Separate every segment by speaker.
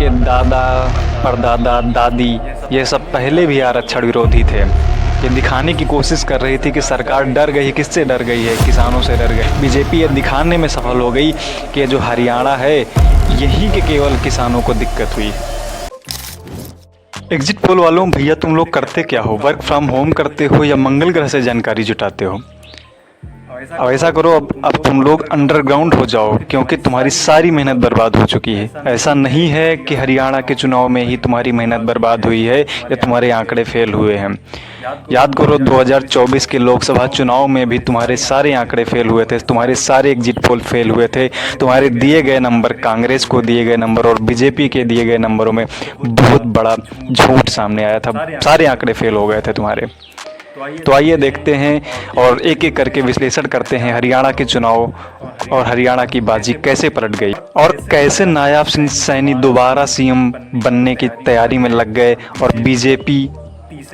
Speaker 1: के दादा परदादा दादी ये सब पहले भी आरक्षण विरोधी थे। ये दिखाने की कोशिश कर रही थी कि सरकार डर गई। किससे डर गई है? किसानों से डर गई। बीजेपी ये दिखाने में सफल हो गई कि जो हरियाणा है यहीं के केवल किसानों को दिक्कत हुई। एग्जिट पोल वालों, भैया तुम लोग करते क्या हो? वर्क फ्रॉम होम करते हो या मंगल ग्रह से जानकारी जुटाते हो? अब ऐसा करो, अब तुम लोग अंडरग्राउंड हो जाओ, क्योंकि तुम्हारी सारी मेहनत बर्बाद हो चुकी है। ऐसा नहीं है कि हरियाणा के चुनाव में ही तुम्हारी मेहनत बर्बाद हुई है या तुम्हारे आंकड़े फेल हुए हैं। याद करो 2024 के लोकसभा चुनाव में भी तुम्हारे सारे आंकड़े फेल हुए थे, तुम्हारे सारे एग्जिट पोल फेल हुए थे। तुम्हारे दिए गए नंबर, कांग्रेस को दिए गए नंबर और बीजेपी के दिए गए नंबरों में बहुत बड़ा झूठ सामने आया था। सारे आंकड़े फेल हो गए थे तुम्हारे। तो आइए देखते हैं और एक एक करके विश्लेषण करते हैं हरियाणा के चुनाव और हरियाणा की बाजी कैसे पलट गई और कैसे नायाब सिंह सैनी दोबारा सीएम बनने की तैयारी में लग गए और बीजेपी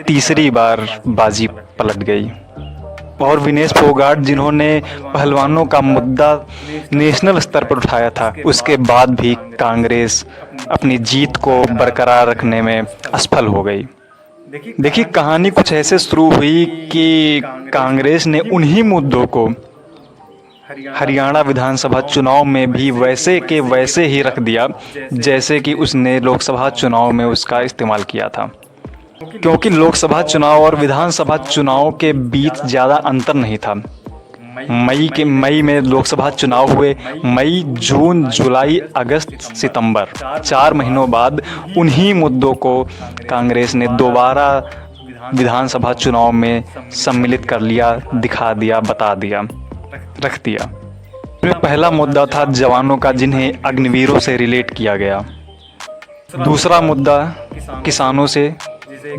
Speaker 1: तीसरी बार बाजी पलट गई। और विनेश फोगाट, जिन्होंने पहलवानों का मुद्दा नेशनल स्तर पर उठाया था, उसके बाद भी कांग्रेस अपनी जीत को बरकरार रखने में असफल हो गई। देखिए कहानी कुछ ऐसे शुरू हुई कि कांग्रेस ने उन्हीं मुद्दों को हरियाणा विधानसभा चुनाव में भी वैसे के वैसे ही रख दिया जैसे कि उसने लोकसभा चुनाव में उसका इस्तेमाल किया था। क्योंकि लोकसभा चुनाव और विधानसभा चुनाव के बीच ज़्यादा अंतर नहीं था। मई में लोकसभा चुनाव हुए। मई, जून, जुलाई, अगस्त, सितंबर, 4 महीनों बाद उन्हीं मुद्दों को कांग्रेस ने दोबारा विधानसभा चुनाव में सम्मिलित कर लिया, दिखा दिया, बता दिया, रख दिया। पहला मुद्दा था जवानों का, जिन्हें अग्निवीरों से रिलेट किया गया। दूसरा मुद्दा किसानों से,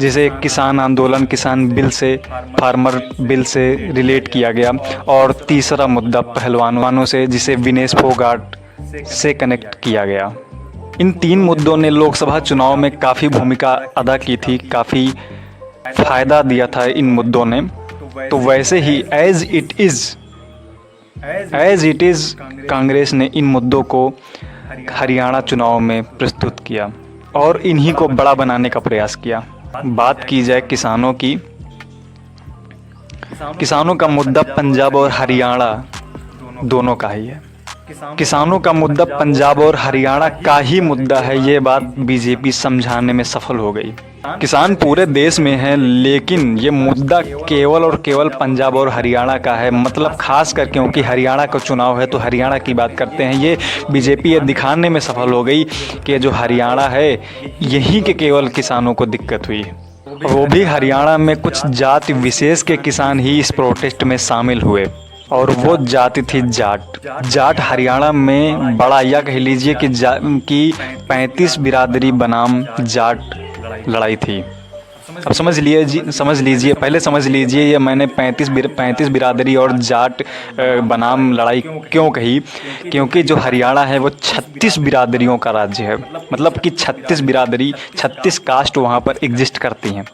Speaker 1: जिसे किसान आंदोलन, किसान बिल से, फार्मर बिल से रिलेट किया गया। और तीसरा मुद्दा पहलवानों से, जिसे विनेश फोगाट से कनेक्ट किया गया। इन 3 मुद्दों ने लोकसभा चुनाव में काफ़ी भूमिका अदा की थी, काफ़ी फ़ायदा दिया था इन मुद्दों ने। तो वैसे ही एज इट इज़ कांग्रेस ने इन मुद्दों को हरियाणा चुनाव में प्रस्तुत किया और इन्हीं को बड़ा बनाने का प्रयास किया। बात की जाए किसानों की, किसानों का मुद्दा पंजाब और हरियाणा दोनों का ही है। किसानों का मुद्दा पंजाब और हरियाणा का ही मुद्दा है, ये बात बीजेपी समझाने में सफल हो गई। किसान पूरे देश में हैं, लेकिन ये मुद्दा केवल और केवल पंजाब और हरियाणा का है। मतलब खास कर क्योंकि हरियाणा का चुनाव है तो हरियाणा की बात करते हैं। ये बीजेपी ये दिखाने में सफल हो गई कि जो हरियाणा है यहीं के केवल किसानों को दिक्कत हुई। वो भी हरियाणा में कुछ जाति विशेष के किसान ही इस प्रोटेस्ट में शामिल हुए और वो जाति थी जाट। हरियाणा में बड़ा, या कह लीजिए कि 35 बिरादरी बनाम जाट लड़ाई थी। अब समझ लीजिए पहले समझ लीजिए ये मैंने 35 बिरादरी और जाट बनाम लड़ाई क्यों कही। क्योंकि जो हरियाणा है वो 36 बिरादरियों का राज्य है। मतलब कि 36 बिरादरी, 36 कास्ट वहाँ पर एग्जिस्ट करती हैं।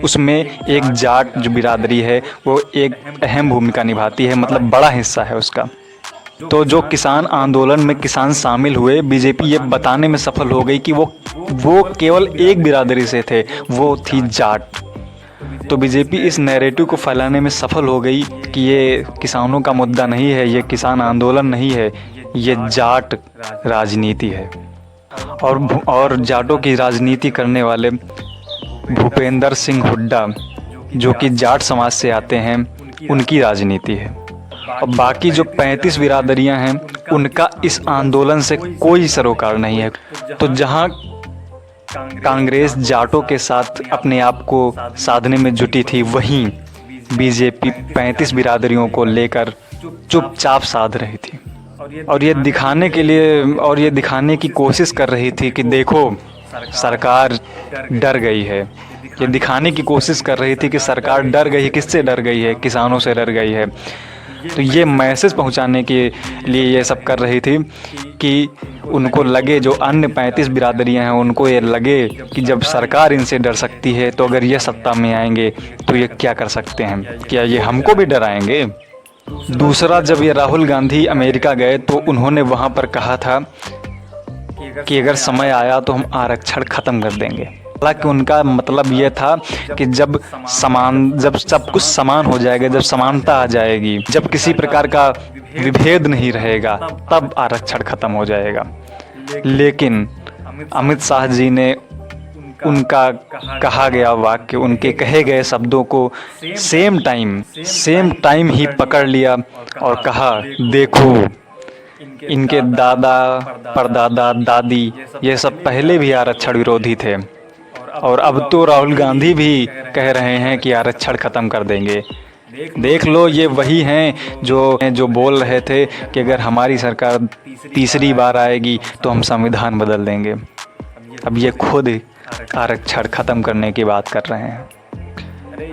Speaker 1: उसमें एक जाट जो बिरादरी है वो एक अहम भूमिका निभाती है, मतलब बड़ा हिस्सा है उसका। तो जो किसान आंदोलन में किसान शामिल हुए, बीजेपी ये बताने में सफल हो गई कि वो केवल एक बिरादरी से थे, वो थी जाट। तो बीजेपी इस नैरेटिव को फैलाने में सफल हो गई कि ये किसानों का मुद्दा नहीं है, ये किसान आंदोलन नहीं है, ये जाट राजनीति है। और जाटों की राजनीति करने वाले भूपेंद्र सिंह हुड्डा, जो कि जाट समाज से आते हैं, उनकी राजनीति है। और बाकी जो 35 बिरादरियां हैं उनका इस आंदोलन से कोई सरोकार नहीं है। तो जहां कांग्रेस जाटों के साथ अपने आप को साधने में जुटी थी, वहीं बीजेपी 35 बिरादरियों को लेकर चुपचाप साध रही थी और ये दिखाने की कोशिश कर रही थी कि देखो सरकार डर गई है। ये दिखाने की कोशिश कर रही थी कि सरकार डर गई है। किससे डर गई है? किसानों से डर गई है। तो ये मैसेज पहुंचाने के लिए ये सब कर रही थी कि उनको लगे, जो अन्य 35 बिरादरियां हैं उनको ये लगे कि जब सरकार इनसे डर सकती है तो अगर ये सत्ता में आएंगे तो ये क्या कर सकते हैं, क्या ये हमको भी डराएंगे। दूसरा, जब ये राहुल गांधी अमेरिका गए तो उन्होंने वहाँ पर कहा था कि अगर समय आया तो हम आरक्षण ख़त्म कर देंगे। हालांकि उनका मतलब ये था कि जब सब कुछ समान हो जाएगा, जब समानता आ जाएगी, जब किसी प्रकार का विभेद नहीं रहेगा, तब आरक्षण ख़त्म हो जाएगा। लेकिन अमित शाह जी ने उनका कहा गया वाक्य, उनके कहे गए शब्दों को सेम टाइम ही पकड़ लिया और कहा, देखो इनके दादा परदादा दादी ये सब पहले भी आरक्षण विरोधी थे और अब तो राहुल गांधी भी कह रहे हैं कि आरक्षण ख़त्म कर देंगे। देख लो, ये वही हैं जो बोल रहे थे कि अगर हमारी सरकार तीसरी बार आएगी तो हम संविधान बदल देंगे। अब ये खुद आरक्षण ख़त्म करने की बात कर रहे हैं।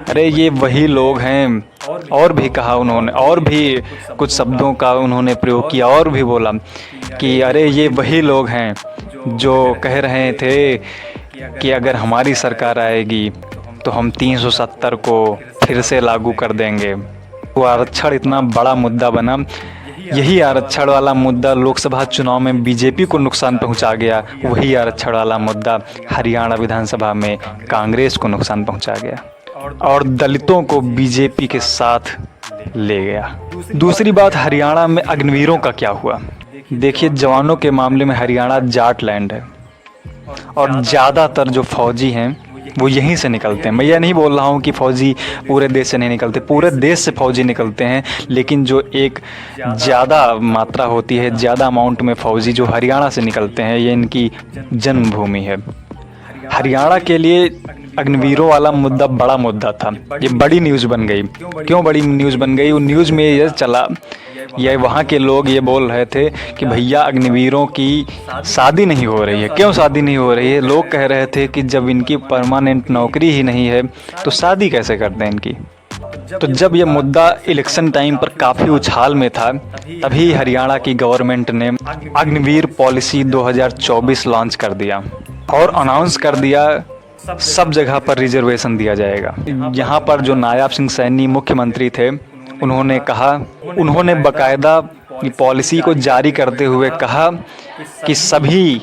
Speaker 1: अरे ये वही लोग हैं। और भी कहा उन्होंने, और भी कुछ शब्दों का उन्होंने प्रयोग किया और भी बोला कि अरे ये वही लोग हैं जो कह रहे थे कि अगर हमारी सरकार आएगी तो हम 370 को फिर से लागू कर देंगे। वो आरक्षण इतना बड़ा मुद्दा बना, यही आरक्षण वाला मुद्दा लोकसभा चुनाव में बीजेपी को नुकसान पहुंचा गया, वही आरक्षण वाला मुद्दा हरियाणा विधानसभा में कांग्रेस को नुकसान पहुंचा गया और दलितों को बीजेपी के साथ ले गया। दूसरी बात, हरियाणा में अग्निवीरों का क्या हुआ। देखिए, जवानों के मामले में हरियाणा जाट लैंड है और ज़्यादातर जो फौजी हैं वो यहीं से निकलते हैं। मैं ये नहीं बोल रहा हूँ कि फ़ौजी पूरे देश से नहीं निकलते, पूरे देश से फ़ौजी निकलते हैं, लेकिन जो एक ज़्यादा मात्रा होती है, ज़्यादा अमाउंट में फ़ौजी जो हरियाणा से निकलते हैं, ये इनकी जन्मभूमि है। हरियाणा के लिए अग्निवीरों वाला मुद्दा बड़ा मुद्दा था, ये बड़ी न्यूज़ बन गई। क्यों बड़ी न्यूज़ बन गई? उन न्यूज़ में ये चला, ये वहाँ के लोग ये बोल रहे थे कि भैया अग्निवीरों की शादी नहीं हो रही है। क्यों शादी नहीं हो रही है? लोग कह रहे थे कि जब इनकी परमानेंट नौकरी ही नहीं है तो शादी कैसे करते हैं इनकी। तो जब ये मुद्दा इलेक्शन टाइम पर काफ़ी उछाल में था, तभी हरियाणा की गवर्नमेंट ने अग्निवीर पॉलिसी 2024 लॉन्च कर दिया और अनाउंस कर दिया सब जगह पर रिजर्वेशन दिया जाएगा। यहाँ पर जो नायाब सिंह सैनी मुख्यमंत्री थे, उन्होंने बाकायदा पॉलिसी को जारी करते हुए कहा कि सभी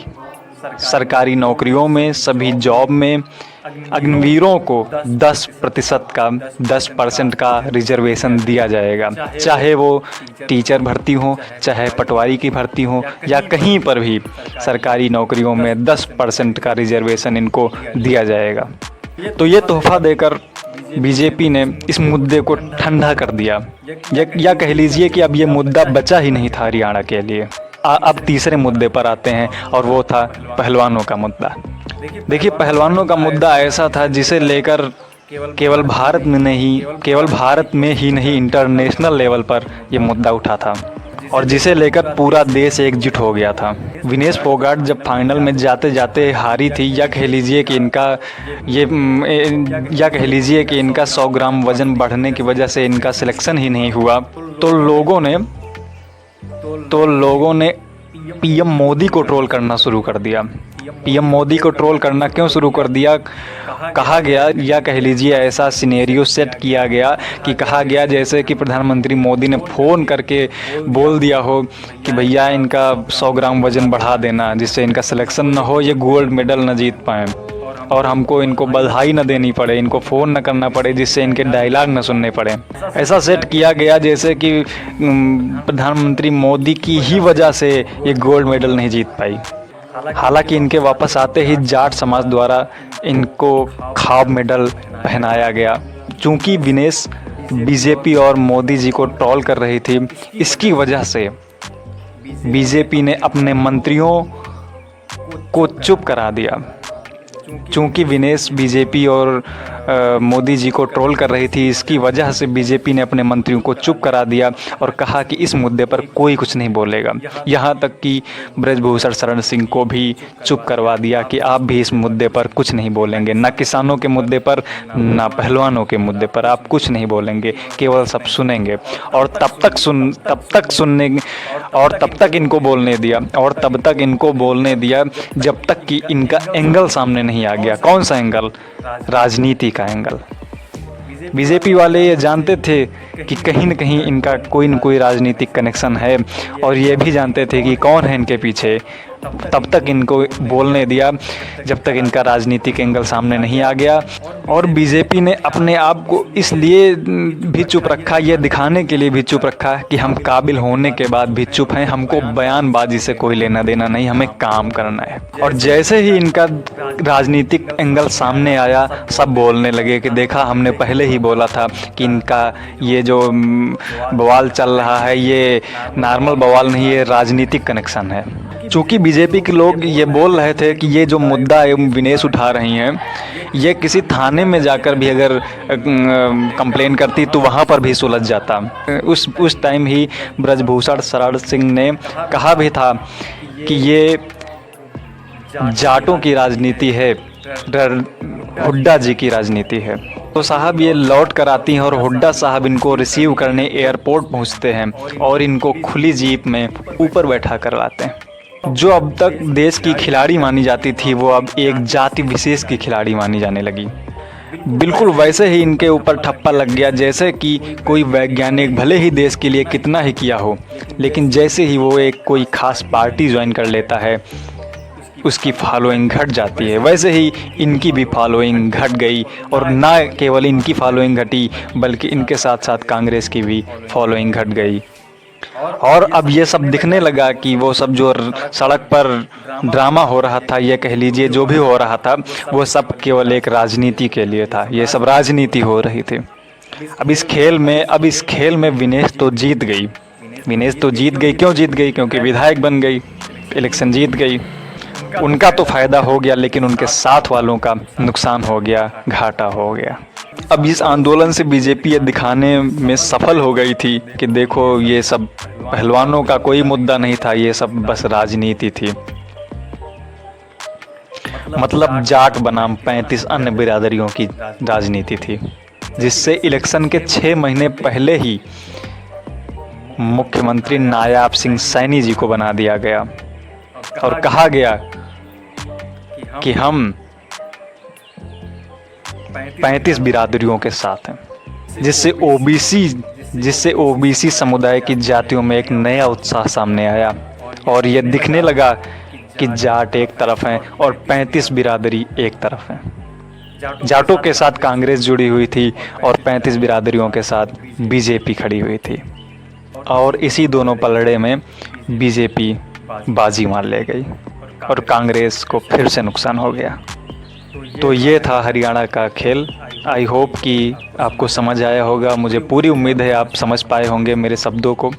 Speaker 1: सरकारी नौकरियों में, सभी जॉब में अग्निवीरों को 10% का रिजर्वेशन दिया जाएगा। चाहे वो टीचर भर्ती हो, चाहे पटवारी की भर्ती हो, या कहीं पर भी सरकारी नौकरियों में 10% का रिजर्वेशन इनको दिया जाएगा। तो ये तोहफा देकर बीजेपी ने इस मुद्दे को ठंडा कर दिया, या कह लीजिए कि अब ये मुद्दा बचा ही नहीं था हरियाणा के लिए। अब तीसरे मुद्दे पर आते हैं और वो था पहलवानों का मुद्दा। देखिए, पहलवानों का मुद्दा ऐसा था जिसे लेकर केवल भारत में ही नहीं इंटरनेशनल लेवल पर ये मुद्दा उठा था और जिसे लेकर पूरा देश एकजुट हो गया था। विनेश फोगाट जब फाइनल में जाते जाते हारी थी, या कह लीजिए कि इनका 100 ग्राम वजन बढ़ने की वजह से इनका सिलेक्शन ही नहीं हुआ, तो लोगों ने पीएम मोदी को ट्रोल करना शुरू कर दिया। पीएम मोदी को ट्रोल करना क्यों शुरू कर दिया? कहा गया, या कह लीजिए ऐसा सिनेरियो सेट किया गया कि कहा गया जैसे कि प्रधानमंत्री मोदी ने फ़ोन करके बोल दिया हो कि भैया इनका 100 ग्राम वज़न बढ़ा देना, जिससे इनका सिलेक्शन ना हो, ये गोल्ड मेडल न जीत पाएँ और हमको इनको बधाई न देनी पड़े, इनको फ़ोन न करना पड़े, जिससे इनके डायलॉग न सुनने पड़े। ऐसा सेट किया गया जैसे कि प्रधानमंत्री मोदी की ही वजह से ये गोल्ड मेडल नहीं जीत पाई। हालांकि इनके वापस आते ही जाट समाज द्वारा इनको ख़ाब मेडल पहनाया गया। चूँकि विनेश बीजेपी और मोदी जी को ट्रोल कर रही थी, इसकी वजह से बीजेपी ने अपने मंत्रियों को चुप करा दिया। चूँकि विनेश बीजेपी और मोदी जी को ट्रोल कर रही थी, इसकी वजह से बीजेपी ने अपने मंत्रियों को चुप करा दिया और कहा कि इस मुद्दे पर कोई कुछ नहीं बोलेगा। यहाँ तक कि ब्रजभूषण शरण सिंह को भी चुप करवा दिया कि आप भी इस मुद्दे पर कुछ नहीं बोलेंगे, ना किसानों के मुद्दे पर, ना पहलवानों के मुद्दे पर आप कुछ नहीं बोलेंगे, केवल सब सुनेंगे। और तब तक इनको बोलने दिया जब तक कि इनका एंगल सामने नहीं आ गया। कौन सा एंगल? राजनीति का एंगल। बीजेपी वाले ये जानते थे कि कहीं न कहीं इनका कोई न कोई राजनीतिक कनेक्शन है और ये भी जानते थे कि कौन है इनके पीछे। तब तक इनको बोलने दिया जब तक इनका राजनीतिक एंगल सामने नहीं आ गया। और बीजेपी ने अपने आप को इसलिए भी चुप रखा, ये दिखाने के लिए भी चुप रखा कि हम काबिल होने के बाद भी चुप हैं, हमको बयानबाजी से कोई लेना देना नहीं, हमें काम करना है। और जैसे ही इनका राजनीतिक एंगल सामने आया, सब बोलने लगे कि देखा हमने पहले ही बोला था कि इनका ये जो बवाल चल रहा है ये नॉर्मल बवाल नहीं, ये राजनीतिक कनेक्शन है। चूँकि बीजेपी के लोग ये बोल रहे थे कि ये जो मुद्दा विनेश उठा रही हैं, ये किसी थाने में जाकर भी अगर कंप्लेन करती तो वहाँ पर भी सुलझ जाता। उस टाइम ही ब्रजभूषण शरण सिंह ने कहा भी था कि ये जाटों की राजनीति है, हुड्डा जी की राजनीति है। तो साहब ये लौट कर आती हैं और हुड्डा साहब इनको रिसीव करने एयरपोर्ट पहुंचते हैं और इनको खुली जीप में ऊपर बैठा कर लाते हैं। जो अब तक देश की खिलाड़ी मानी जाती थी वो अब एक जाति विशेष की खिलाड़ी मानी जाने लगी। बिल्कुल वैसे ही इनके ऊपर ठप्पा लग गया जैसे कि कोई वैज्ञानिक भले ही देश के लिए कितना ही किया हो, लेकिन जैसे ही वो एक कोई खास पार्टी ज्वाइन कर लेता है उसकी फॉलोइंग घट जाती है। वैसे ही इनकी भी फॉलोइंग घट गई, और ना केवल इनकी फॉलोइंग घटी बल्कि इनके साथ साथ कांग्रेस की भी फॉलोइंग घट गई। और अब ये सब दिखने लगा कि वो सब जो सड़क पर ड्रामा हो रहा था, ये कह लीजिए जो भी हो रहा था, वो सब केवल एक राजनीति के लिए था, ये सब राजनीति हो रही थी। अब इस खेल में विनेश तो जीत गई। क्यों जीत गई? क्योंकि विधायक बन गई, इलेक्शन जीत गई। उनका तो फायदा हो गया, लेकिन उनके साथ वालों का नुकसान हो गया, घाटा हो गया। अब इस आंदोलन से बीजेपी ये दिखाने में सफल हो गई थी कि देखो ये सब पहलवानों का कोई मुद्दा नहीं था, ये सब बस राजनीति थी। मतलब जाट बनाम 35 अन्य बिरादरियों की राजनीति थी, जिससे इलेक्शन के 6 महीने पहले ही मुख्यमंत्री नायाब सिंह सैनी जी को बना दिया गया और कहा गया कि हम 35 बिरादरियों के साथ हैं, जिससे ओबीसी समुदाय की जातियों में एक नया उत्साह सामने आया और ये दिखने लगा कि जाट एक तरफ हैं और 35 बिरादरी एक तरफ हैं। जाटों के साथ कांग्रेस जुड़ी हुई थी और 35 बिरादरियों के साथ बीजेपी खड़ी हुई थी, और इसी दोनों पलड़े में बीजेपी बाजी मार ले गई और कांग्रेस को फिर से नुकसान हो गया। तो ये था हरियाणा का खेल। आई होप कि आपको समझ आया होगा। मुझे पूरी उम्मीद है आप समझ पाए होंगे मेरे शब्दों को।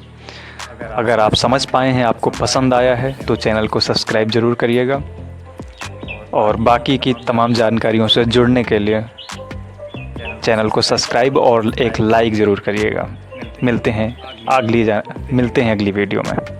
Speaker 1: अगर आप समझ पाए हैं, आपको पसंद आया है, तो चैनल को सब्सक्राइब ज़रूर करिएगा, और बाकी की तमाम जानकारियों से जुड़ने के लिए चैनल को सब्सक्राइब और एक लाइक ज़रूर करिएगा। मिलते हैं अगली वीडियो में।